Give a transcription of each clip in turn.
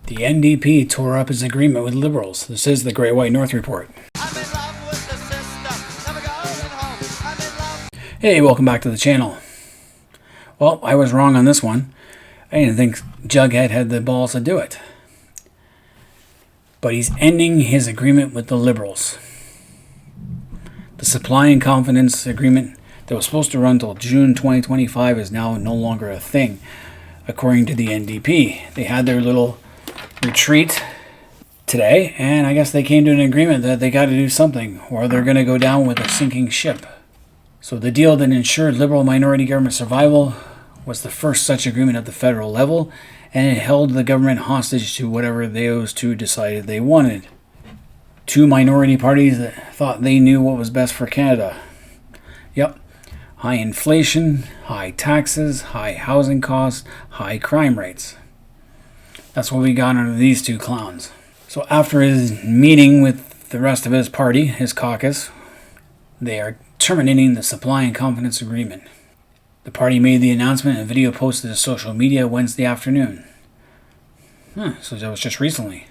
The NDP tore up his agreement with Liberals. This is the Great White North Report. Hey, welcome back to the channel. Well, I was wrong on this one. I didn't think Jughead had the balls to do it. But he's ending his agreement with the Liberals. The supply and confidence agreement that was supposed to run until June 2025 is now no longer a thing, according to the NDP. They had their little retreat today, and I guess they came to an agreement that they got to do something, or they're going to go down with a sinking ship. So the deal that ensured Liberal minority government survival was the first such agreement at the federal level, and it held the government hostage to whatever those two decided they wanted. Two minority parties that thought they knew what was best for Canada. Yep. High inflation, high taxes, high housing costs, high crime rates. That's what we got under these two clowns. So after his meeting with the rest of his party, his caucus, they are terminating the supply and confidence agreement. The party made the announcement and a video posted to social media Wednesday afternoon. So that was just recently.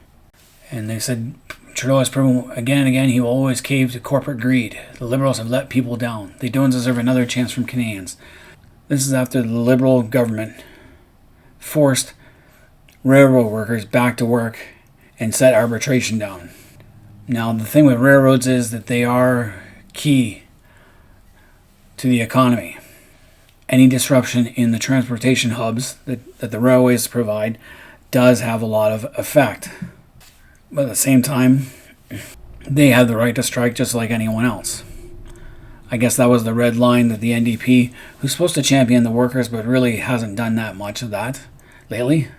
And they said Trudeau has proven again and again he will always cave to corporate greed. The Liberals have let people down. They don't deserve another chance from Canadians. This is after the Liberal government forced railroad workers back to work and set arbitration down. Now, the thing with railroads is that they are key to the economy. Any disruption in the transportation hubs that the railways provide does have a lot of effect. But at the same time, they have the right to strike just like anyone else. I guess that was the red line that the NDP, who's supposed to champion the workers but really hasn't done that much of that lately.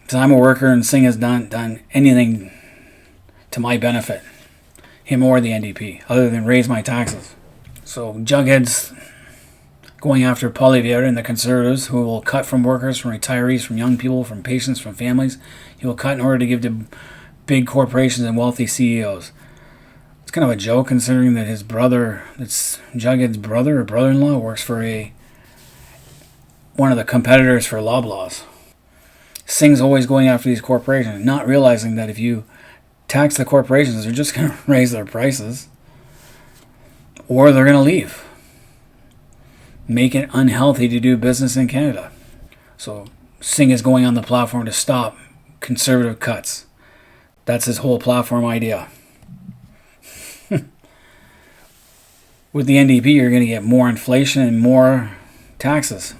Because I'm a worker and Singh has done anything to my benefit, him or the NDP, other than raise my taxes. So Jughead's going after Poilievre and the Conservatives, who will cut from workers, from retirees, from young people, from patients, from families. He will cut in order to give to big corporations and wealthy CEOs. It's kind of a joke considering that his brother, that's Jughead's brother or brother-in-law, works for one of the competitors for Loblaws. Singh's always going after these corporations, not realizing that if you tax the corporations, they're just going to raise their prices, or they're going to leave. Make it unhealthy to do business in Canada. So Singh is going on the platform to stop conservative cuts. That's his whole platform idea. With the NDP, you're going to get more inflation and more taxes.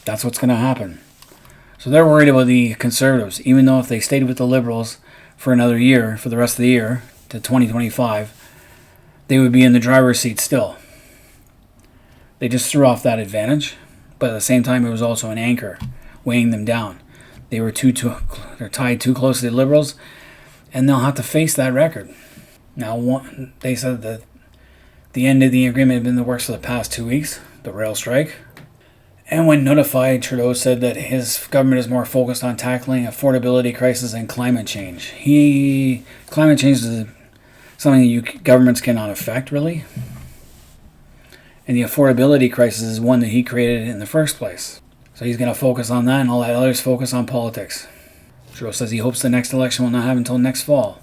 That's what's going to happen. So they're worried about the Conservatives, even though if they stayed with the Liberals for another year, for the rest of the year, to 2025, they would be in the driver's seat still. They just threw off that advantage, but at the same time, it was also an anchor weighing them down. They were they're tied too close to the Liberals, and they'll have to face that record. Now, they said that the end of the agreement had been in the works for the past 2 weeks, the rail strike. And when notified, Trudeau said that his government is more focused on tackling affordability crisis and climate change. Climate change is something governments cannot affect, really. And the affordability crisis is one that he created in the first place. So he's going to focus on that and all that others focus on politics. Trudeau says he hopes the next election will not happen until next fall,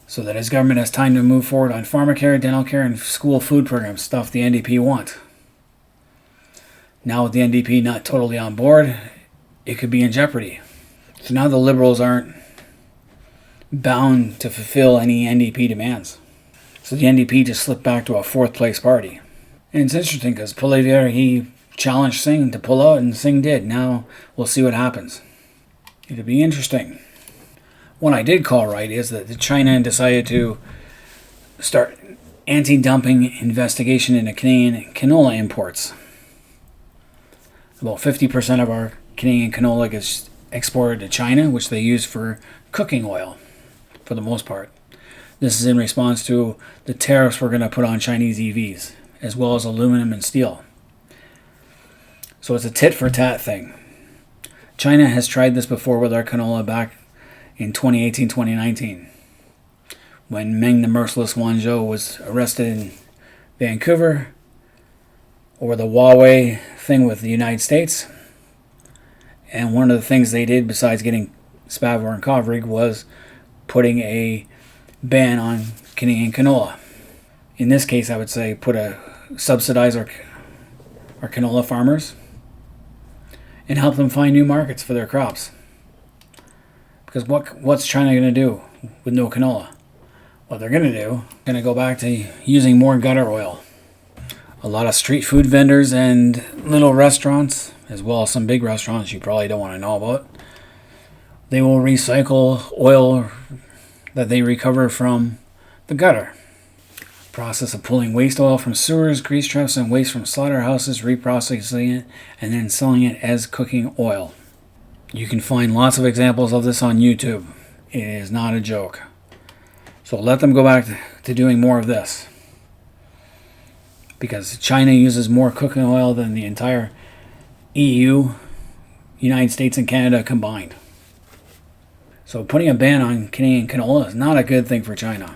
so that his government has time to move forward on Pharmacare, dental care, and school food programs, stuff the NDP want. Now with the NDP not totally on board, it could be in jeopardy. So now the Liberals aren't bound to fulfill any NDP demands. So the NDP just slipped back to a fourth place party. And it's interesting because Poilievre, he challenged Singh to pull out and Singh did. Now we'll see what happens. It'll be interesting. What I did call right is that China decided to start anti-dumping investigation into Canadian canola imports. About 50% of our Canadian canola gets exported to China, which they use for cooking oil, for the most part. This is in response to the tariffs we're going to put on Chinese EVs, as well as aluminum and steel. So it's a tit-for-tat thing. China has tried this before with our canola back in 2018-2019, when Meng the Merciless Wanzhou was arrested in Vancouver over the Huawei thing with the United States. And one of the things they did, besides getting Spavor and Kovrig, was putting a ban on Canadian canola. In this case, I would say subsidize our canola farmers and help them find new markets for their crops. Because what's China going to do with no canola? What they're going to go back to using more gutter oil. A lot of street food vendors and little restaurants, as well as some big restaurants you probably don't want to know about, they will recycle oil that they recover from the gutter. Process of pulling waste oil from sewers, grease traps, and waste from slaughterhouses, reprocessing it, and then selling it as cooking oil. You can find lots of examples of this on YouTube. It is not a joke. So let them go back to doing more of this. Because China uses more cooking oil than the entire EU, United States, and Canada combined. So putting a ban on Canadian canola is not a good thing for China.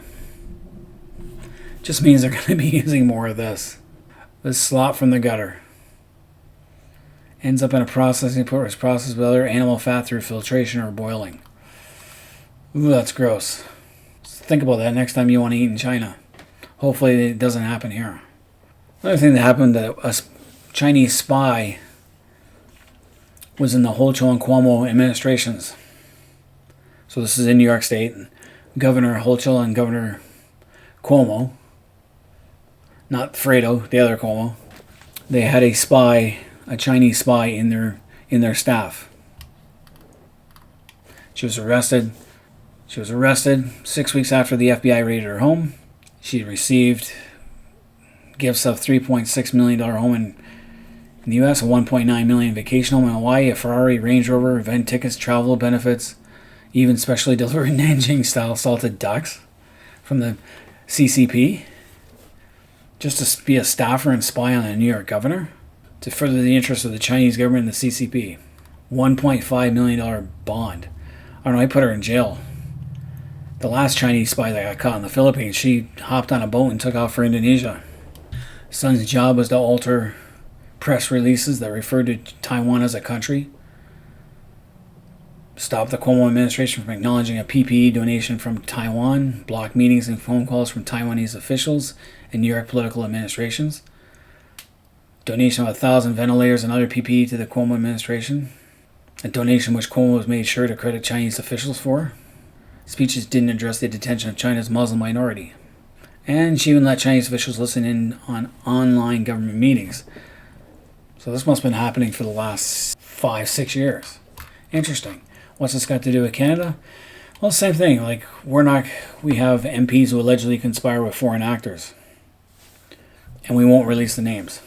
Just means they're going to be using more of this slop from the gutter. Ends up in a processing plant, is processed with other animal fat through filtration or boiling. Ooh, that's gross. Think about that next time you want to eat in China. Hopefully it doesn't happen here. Another thing that happened, that a Chinese spy was in the Hochul and Cuomo administrations. So this is in New York State. Governor Hochul and Governor Cuomo, not Fredo, the other Cuomo, they had a Chinese spy in their staff. She was arrested 6 weeks after the FBI raided her home. She received gifts of $3.6 million home in the U.S., a $1.9 million vacation home in Hawaii, a Ferrari, Range Rover, event tickets, travel benefits, even specially delivered Nanjing-style salted ducks from the CCP, just to be a staffer and spy on the New York governor, to further the interests of the Chinese government and the CCP. $1.5 million bond. I don't know, I put her in jail. The last Chinese spy that got caught in the Philippines, she hopped on a boat and took off for Indonesia. Son's job was to alter press releases that referred to Taiwan as a country, stop the Cuomo administration from acknowledging a PPE donation from Taiwan, block meetings and phone calls from Taiwanese officials and New York political administrations, donation of 1,000 ventilators and other PPE to the Cuomo administration, a donation which Cuomo was made sure to credit Chinese officials for. Speeches didn't address the detention of China's Muslim minority. And she even let Chinese officials listen in on online government meetings. So this must have been happening for the last 5-6 years. Interesting. What's this got to do with Canada? Well, same thing. Like, we have MPs who allegedly conspire with foreign actors. And we won't release the names.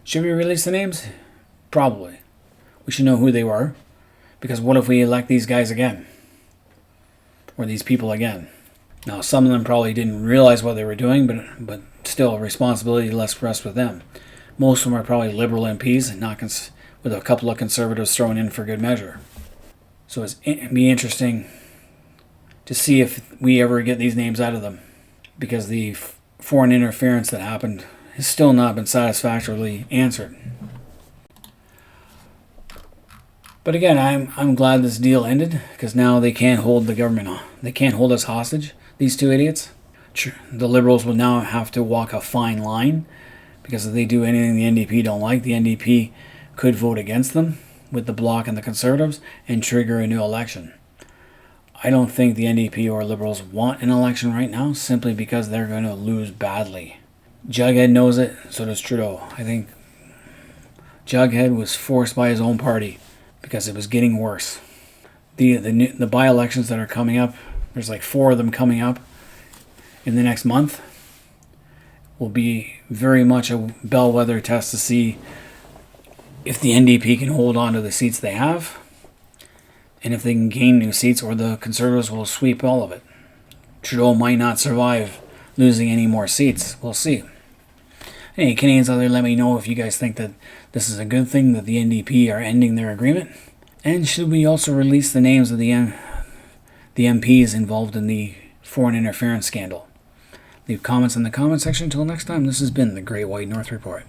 Should we release the names? Probably. We should know who they were. Because what if we elect these guys again? Or these people again? Now, some of them probably didn't realize what they were doing, but still, responsibility rests with them. Most of them are probably Liberal MPs, and with a couple of Conservatives thrown in for good measure. So it'd be interesting to see if we ever get these names out of them, because the foreign interference that happened has still not been satisfactorily answered. But again, I'm glad this deal ended, because now they can't hold the government. They can't hold us hostage, these two idiots. The Liberals will now have to walk a fine line, because if they do anything the NDP don't like, the NDP could vote against them with the Bloc and the Conservatives and trigger a new election. I don't think the NDP or Liberals want an election right now, simply because they're going to lose badly. Jughead knows it, so does Trudeau. I think Jughead was forced by his own party because it was getting worse. The by-elections that are coming up, there's like 4 of them coming up in the next month, will be very much a bellwether test to see if the NDP can hold on to the seats they have, and if they can gain new seats, or the Conservatives will sweep all of it. Trudeau might not survive losing any more seats. We'll see. Hey, Canadians out there, let me know if you guys think that this is a good thing that the NDP are ending their agreement. And should we also release the names of the MPs involved in the foreign interference scandal? Leave comments in the comment section. Until next time, this has been the Great White North Report.